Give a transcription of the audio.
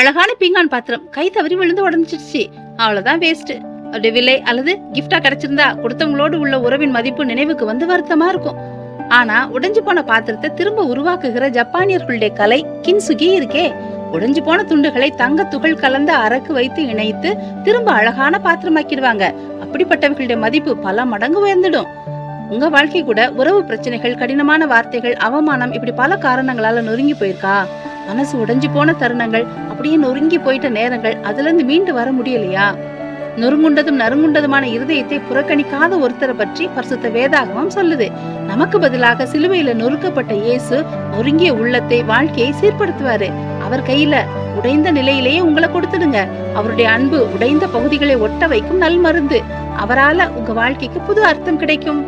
அழகான பீங்கான் பாத்திரம் கை தவறி விழுந்து உடஞ்சிடுச்சு, அவ்வளவுதான் வேஸ்ட். அப்படி விலை அல்லது கிஃப்டா கிடைச்சிருந்தா கொடுத்தவங்களோடு உள்ள உறவின் மதிப்பு நினைவுக்கு வந்து வருத்தமா இருக்கும். ஆனா உடைஞ்சு போன பாத்திரத்தை திரும்ப உருவாக்குகிற ஜப்பானியர்களுடைய கலை கின்சுகி இருக்கே, உடைஞ்சு போன துண்டுகளை தங்க துகள் கலந்த அரக்கு வைத்து இணைத்து திரும்ப அழகான பாத்திரமாக்கிடுவாங்க. அப்படிப்பட்டவர்களுடைய மதிப்பு பல மடங்கு உயர்ந்துடும். உங்க வாழ்க்கை கூட உறவு பிரச்சனைகள், கடினமான வார்த்தைகள், அவமானம், இப்படி பல காரணங்களால நொறுங்கி போயிருக்கா? மனசு உடைஞ்சு போன தருணங்கள், அப்படியே நொறுங்கி போயிட்ட நேரங்கள், அதுல இருந்து மீண்டு வர முடியலையா? நொறுங்குண்டதும் நறுங்குண்டதுமான இருதயத்தை புறக்கணிக்காத ஒருத்தரை பற்றி பரிசுத்த வேதாகமம் சொல்லுது. நமக்கு பதிலாக சிலுவையில நொறுக்கப்பட்ட இயேசு நொறுங்கிய உள்ளத்தை, வாழ்க்கையை சீர்படுத்துவாரு. அவர் கையில உடைந்த நிலையிலேயே உங்களை கொடுத்துடுங்க. அவருடைய அன்பு உடைந்த பகுதிகளை ஒட்ட வைக்கும் நல் மருந்து. அவரால உங்க வாழ்க்கைக்கு புது அர்த்தம் கிடைக்கும்.